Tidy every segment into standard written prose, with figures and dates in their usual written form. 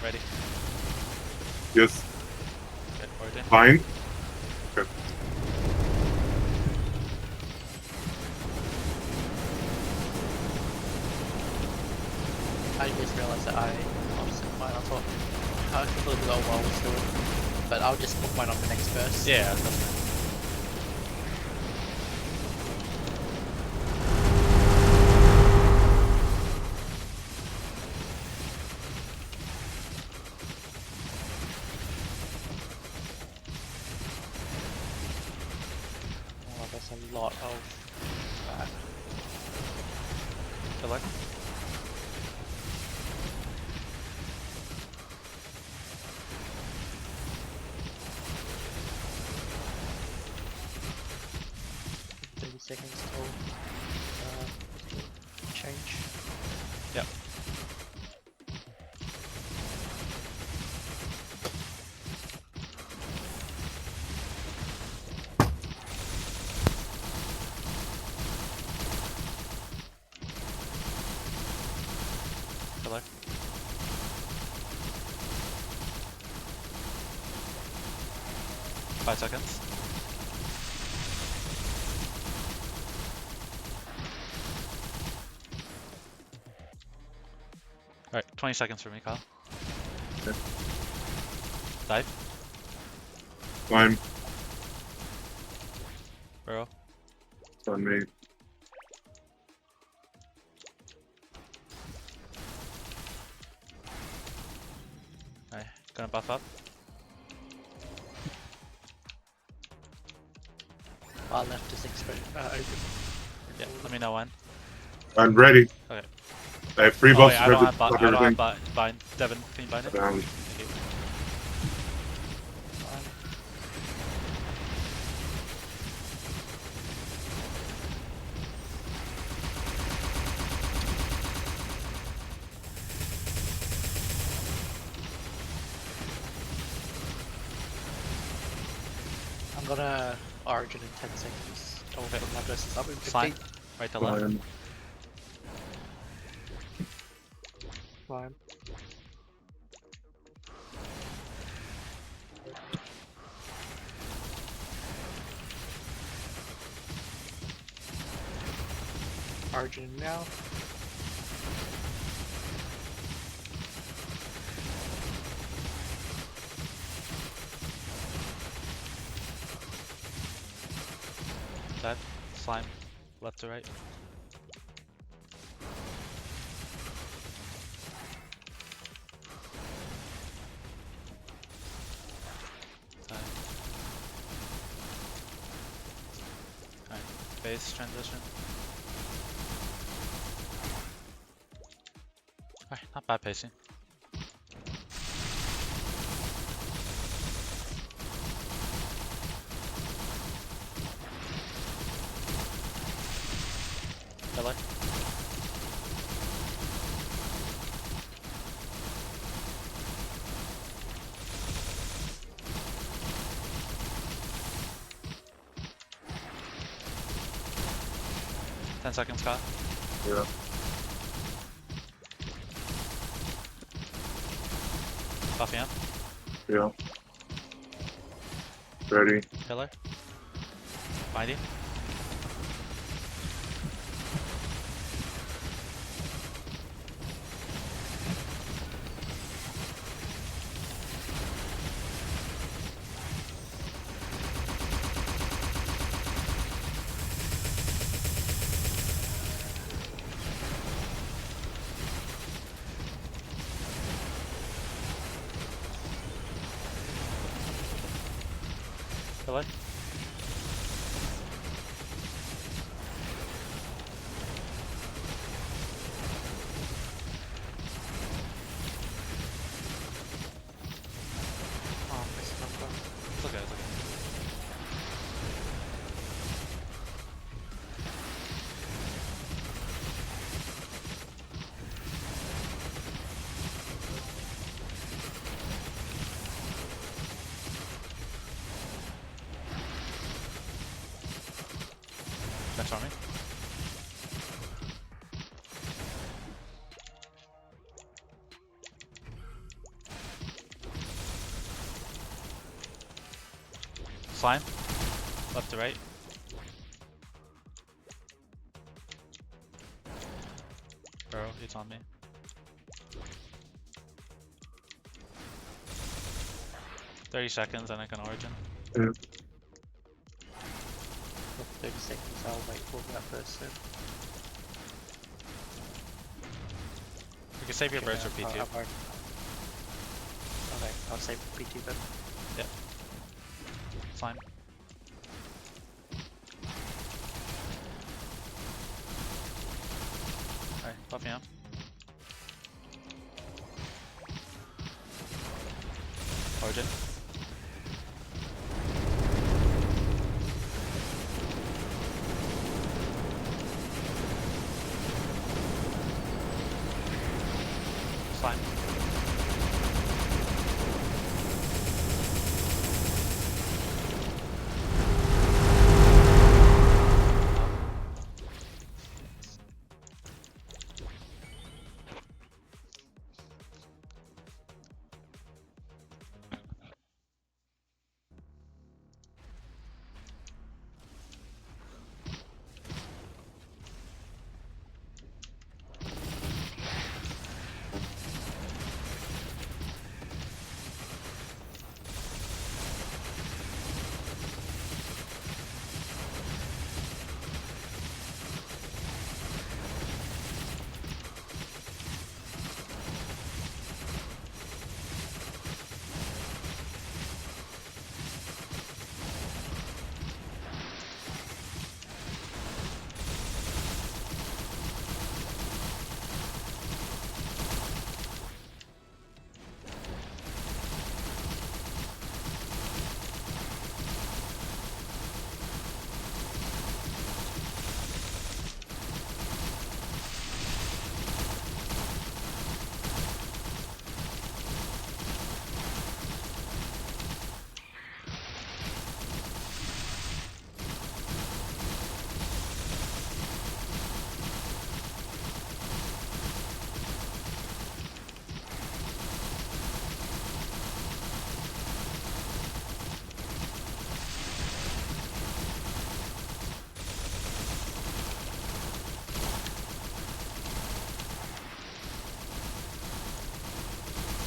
Ready? Yes. Get forward in. Fine. Okay. I just realized that I lost mine. I thought I completely forgot what I was doing, but I'll just put mine on the next verse. Yeah, that's fine. Oh, there's a lot of that. Good luck. Seconds till change. Yep. Good luck. Five seconds. Alright, 20 seconds for me, Kyle. Okay. Dive. Fine. Burrow. It's on me. Alright, gonna buff up. Far left is open. Yeah, let me know when. I'm ready. Okay. I have 3 Oh buffs wait, of I don't have everything. bind. Devin, can you bind it? Down. Thank you. I'm gonna origin in 10 seconds. Oh, Okay. my verse is up in 15. Slime. Right to left. Fine. Climb. Origin now. Dive. Slime. Left to right. Dive. Alright, base transition. Alright, not bad pacing. Good luck. Ten seconds, Scott. Yeah. Buffing up. Yeah. Ready. Killer. Binding. Killer. Oh, missed number. It's okay, it's okay. Next army. Slime. Left to right. Bro, it's on me. $30 and I can origin. Yeah. For 30 seconds, I'll wait for that person. We can save your birds for P2. Okay, I'll save P2 then. Yep. Slime. Alright, buff me up. Origin. Slime.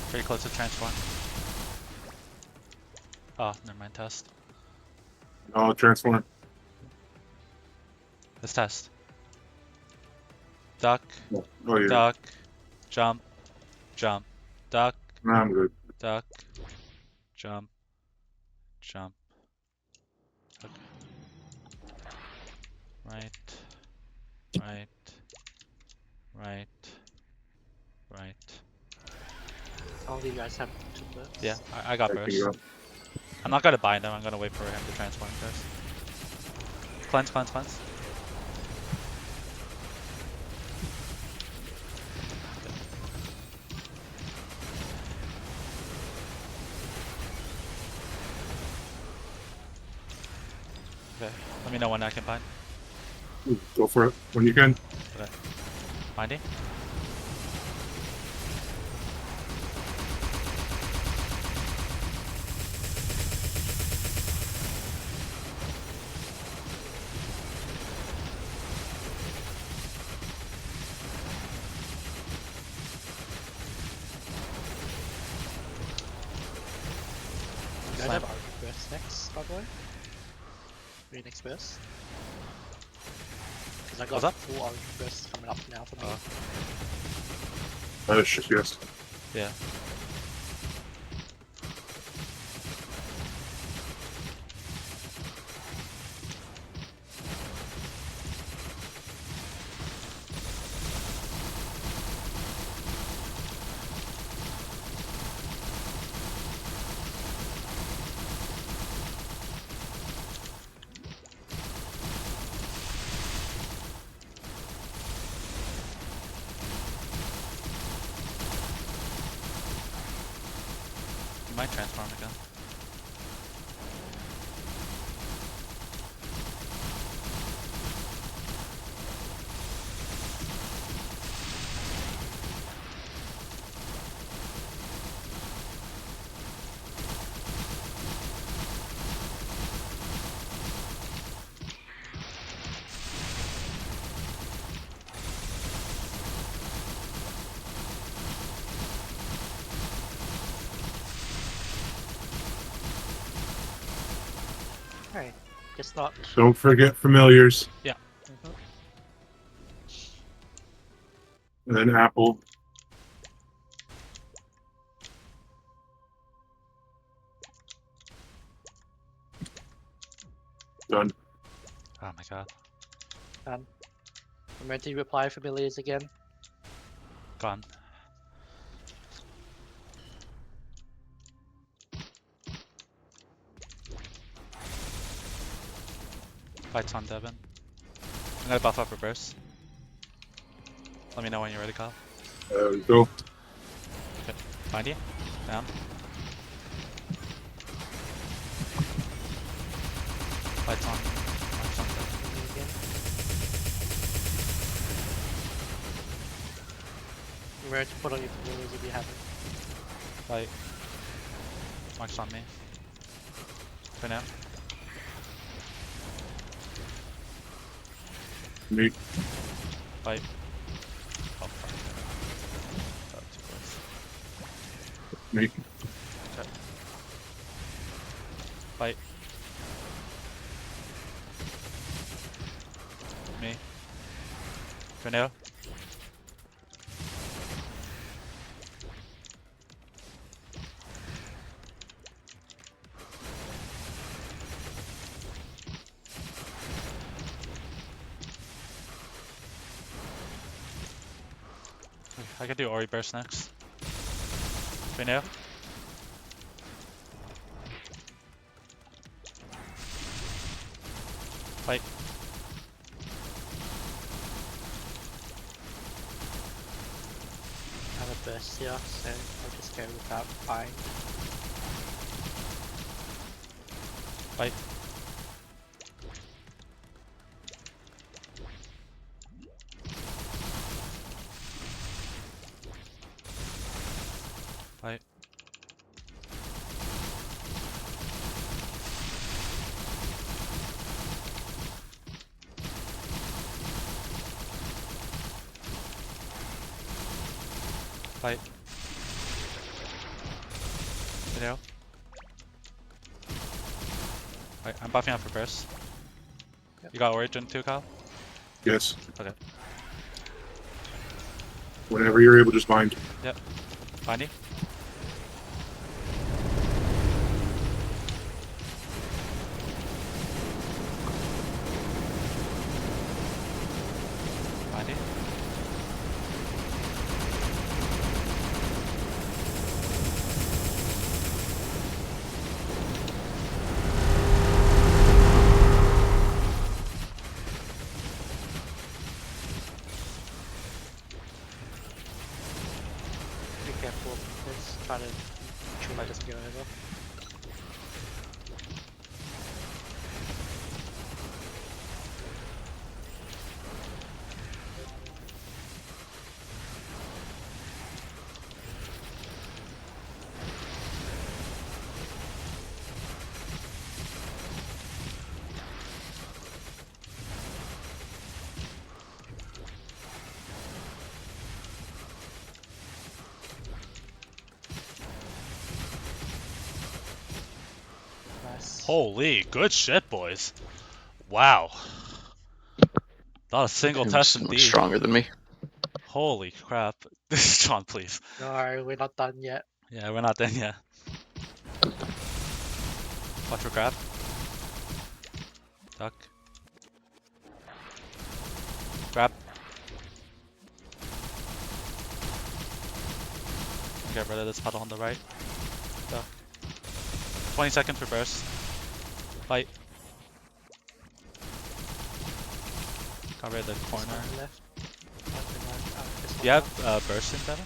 Pretty close to transform. Oh, never mind, test. No, transform. Let's test. Duck, Oh yeah. duck, jump, jump, duck, Nah, I'm good. duck, jump, jump. Okay. Right, right, right, right. All of you guys have two birds. Yeah, I got I can burst. go. I'm not gonna bind him, I'm gonna wait for him to transform first. Cleanse, cleanse, cleanse. Okay, let me know when I can bind. Go for it when you can. Okay. Binding? You guys have Arctic Burst next, by the way? For your next burst? Because I got What's up? full Origin Burst coming up now for me. Shit, yes. Yeah. Might transform again. Hey, guess not. Don't forget familiars. Mhm. And then Apple. Done. Oh my god. I'm ready to reply familiars again. Gone. Fights on Devon. I'm gonna buff up reverse. Let me know when you're ready, Kyle. Go. Find you. Down. Fights on. Fights on Devon. Again. Remember to put on your familiars if you haven't. Fight. Mark's on me. For now. Me. Fight. Oh fuck. Oh, too close. Me. Okay. Fight. Me. Tornado. I could do Ori Burst next. Tornado. Fight. I have a burst here, so I'll just go with that. Fine. Fight. Fight. Fight. Tornado. Right, I'm buffing up for burst. Yep. You got Origin too, Kyle? Yes. Okay. Whenever you're able, just bind. Findy? Findy? Be careful with this. Try to make sure that doesn't go over. Nice. Holy, good shit, boys. Wow. Not a single Tim's test so in much D. stronger than me. Holy crap. This is John, please. No, we're not done yet. Yeah, we're not done yet. Watch for grab. Duck. Grab. Get rid of this puddle on the right. Duck. 20 seconds for burst. Fight. Got rid of the corner. This one left. This one Do you out. have burst in Devon?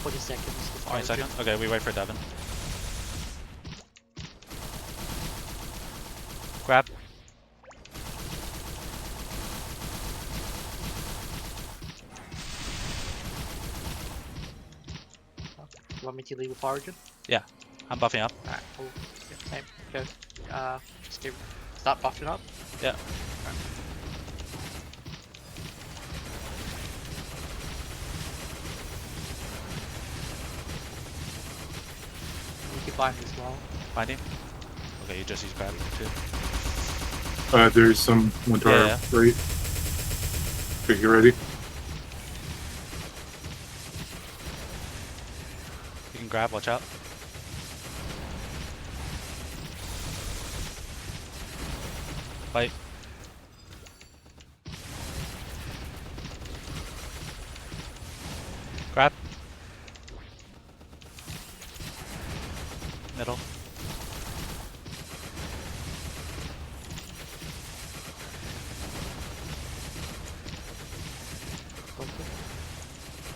40 seconds. with 20 Origin. seconds? Okay, we wait for Devon. Grab. You want me to leave with Origin? I'm buffing up. Alright, cool. Yeah, same. Go. Just give, start buffing up. Yeah. You can bind as well. Find him. Okay, you just use grab too. There's some one to our Yeah. right. Okay, you ready? You can grab, watch out. Fight. Grab. Middle.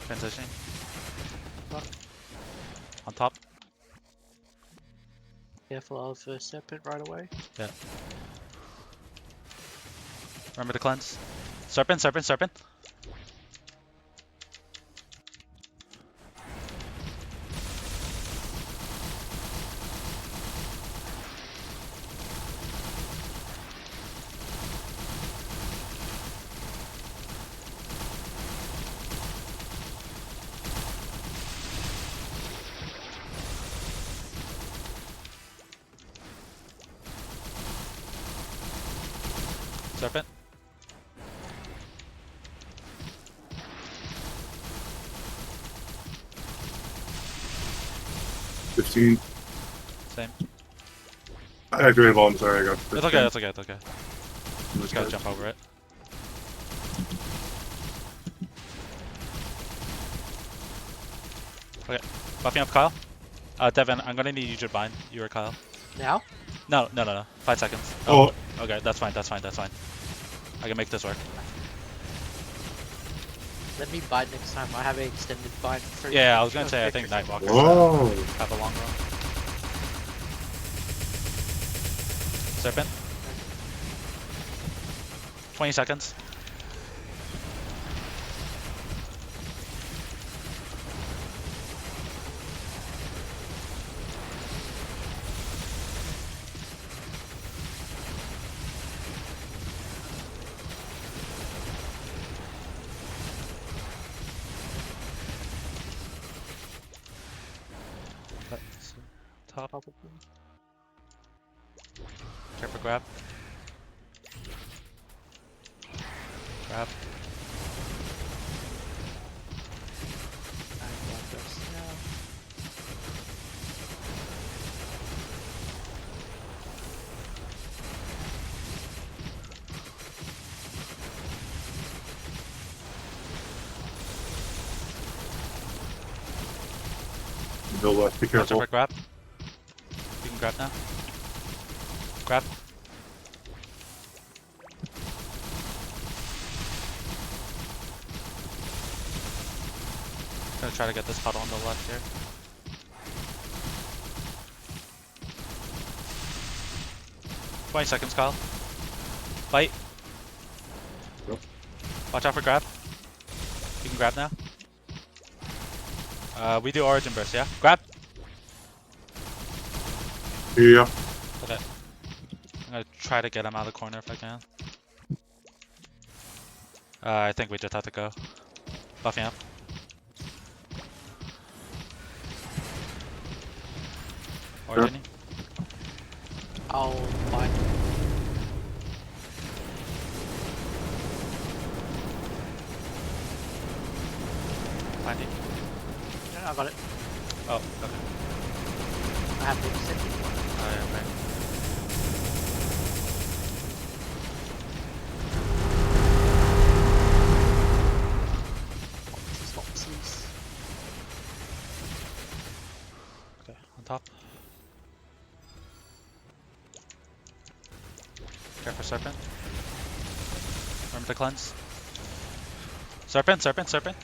Transitioning. On top. Careful of the serpent right away. Yeah. Remember to cleanse. Serpent, serpent, serpent. Serpent. $15. Same. I activated volume. Sorry, I got. It's okay, it's okay, it's okay. Just gotta jump over it. Okay, buffing up Kyle. Devin, I'm gonna need you to bind. You or Kyle. Now? No, no, no, no. 5 seconds. Oh, Okay, that's fine, that's fine, that's fine. I can make this work. Let me bite next time. I have an extended bite for Yeah, I was gonna say I think Nightwalkers whoa! have a long run. Serpent. 20 seconds. That's top. Probably. Careful grab. Grab. I got this now. Bill left. Be Watch careful. over grab. You can grab now. Grab. Gonna try to get this puddle on the left here. Twenty seconds, Kyle. Fight. Yep. Watch out for grab. You can grab now. We do origin burst, yeah? Grab! Yeah. Okay. I'm gonna try to get him out of the corner if I can. I think we just have to go. Buffing up. Origin. I'll bite. Find it. No, I got it. Oh, okay. I have the extended one. Oh, yeah, right. Foxes. Okay, on top. Careful, serpent. Remember to cleanse. Serpent, serpent, serpent.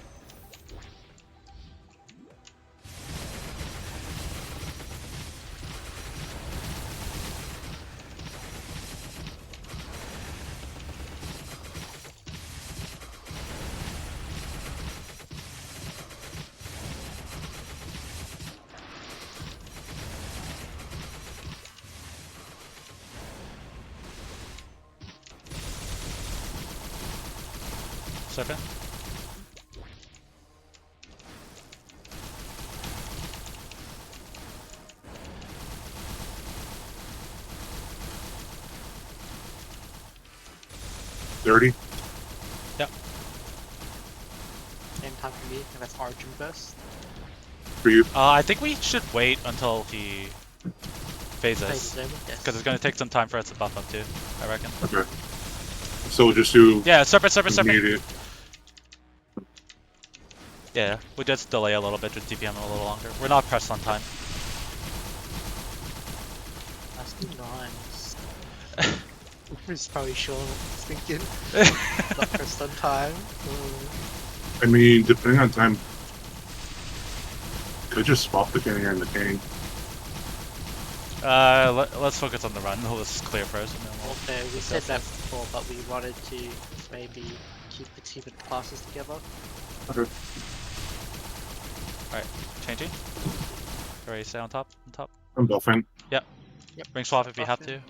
Serpent. 30. Same time for me, and that's Origin burst. For you. I think we should wait until he Phase phases. is over. Yes. Because it's going to take some time for us to buff up too, I reckon. Okay. So we'll just do Yeah, serpent. immediate. Yeah, we just delay a little bit, just DPM a little longer. We're not pressed on time. That's nice. He's probably sure what he's thinking. Not pressed on time. I mean, depending on time, could just swap the Scania and the cane. Let's focus on the run. Let's clear first, and then we'll. Okay, we said that before, but we wanted to maybe keep the team and classes together. Okay. Alright, changing. Alright, stay on top. I'm buffing. Yep. Ring swap if you have to.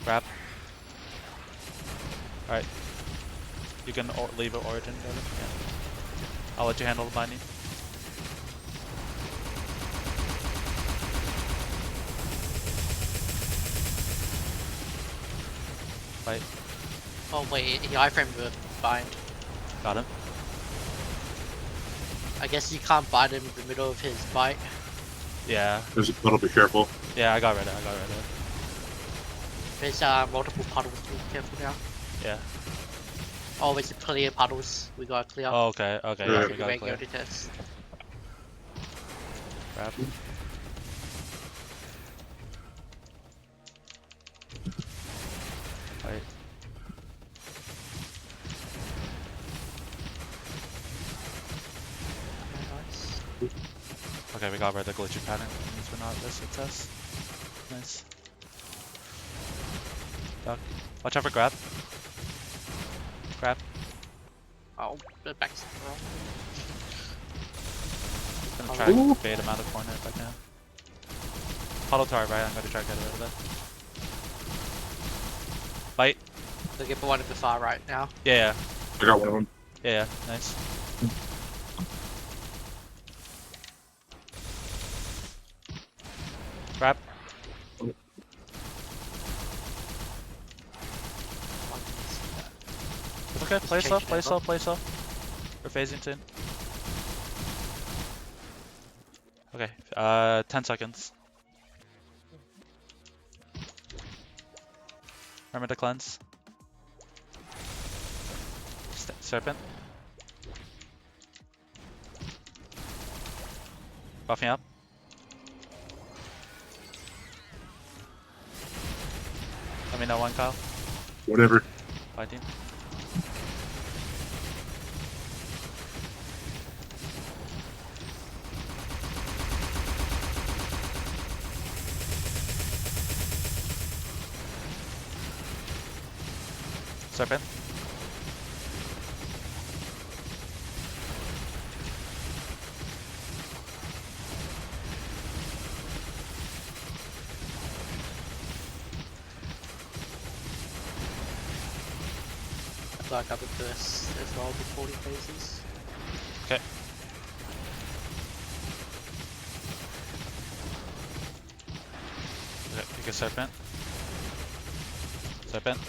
Grab. Alright. You can leave it origin, David. Yeah. I'll let you handle the binding. Fight. Oh wait, he iframed the bind. Got him. I guess you can't bind him in the middle of his bite. Yeah. There's a puddle, be careful. Yeah, I got rid of it. There's multiple puddles, be careful now. Yeah. Always clear puddles, we gotta clear. Oh, okay. Okay, Yeah. yeah, we got it Go clear. to test. Grab. Right. Nice. Okay, we got rid of the glitchy pattern. Means we're not a success. Nice. Duck. Watch out for grab. Grab. Oh, the back's wrong. Gonna try to bait him out of the corner if I can. Puddle turret, right? I'm gonna try to get rid of it. Bite. They'll get the one at the far right now. Yeah, I got one of them. yeah, nice. Grab. It's okay, play slow, play slow, play slow. We're phasing soon. Okay, 10 seconds. Remember to cleanse. Serpent. Buff me up. Let me know one, Kyle. Whatever. Fighting. Serpent. So I got the burst as well before he phases. Okay. Okay, pick a serpent. Serpent.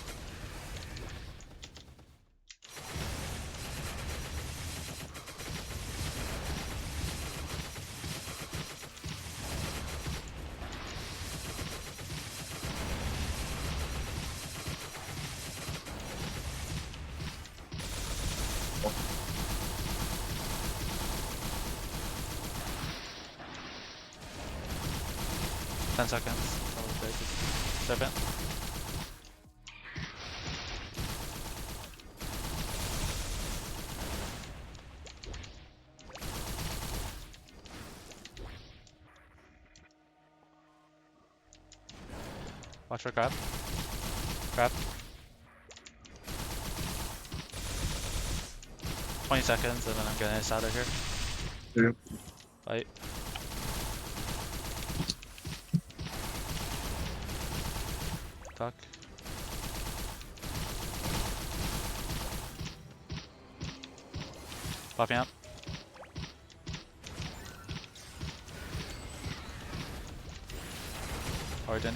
Ten seconds. Serpent. Watch for grab. Grab. 20 seconds and then I'm getting us out of here. Yeah. Fight. Duck. Buffing up. Origin.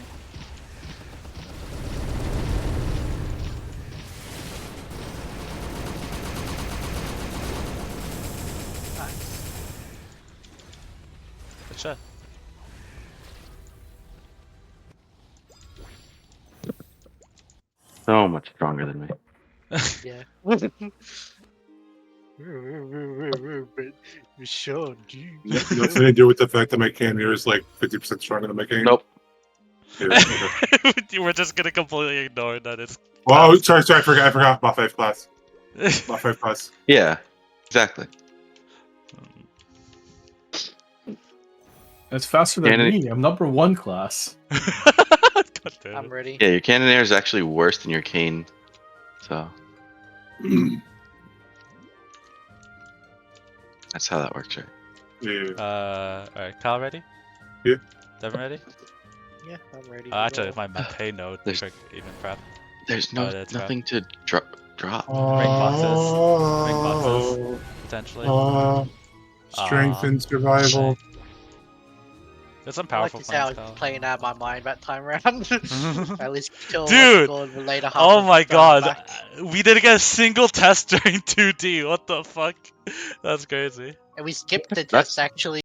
So much stronger than me. Yeah. Sure, dude. Nothing to do with the fact that my Canyon is like 50% stronger than my Cane. Nope. Yeah, okay. You were just gonna completely ignore that it's. Oh, sorry, I forgot. Bot 5 class. Bot 5 class. Yeah, exactly. That's faster than Cannon- me. I'm number 1 class. God damn I'm it. ready. Yeah, your Cannonair is actually worse than your Cane. So that's how that works, right? Yeah. Alright, Kyle ready? Yeah. Devin ready? Yeah, I'm ready. Actually, my pay node There's- trick even prep. There's that's nothing to drop. Ring boxes, potentially. Strength Aw, and survival. There's some I like powerful to say I plans, was Kyle. playing out of my mind that time around. At least kill Dude! the later half Oh of my going god, back. we didn't get a single test during 2D. What the fuck? That's crazy. And we skipped the That's- test actually.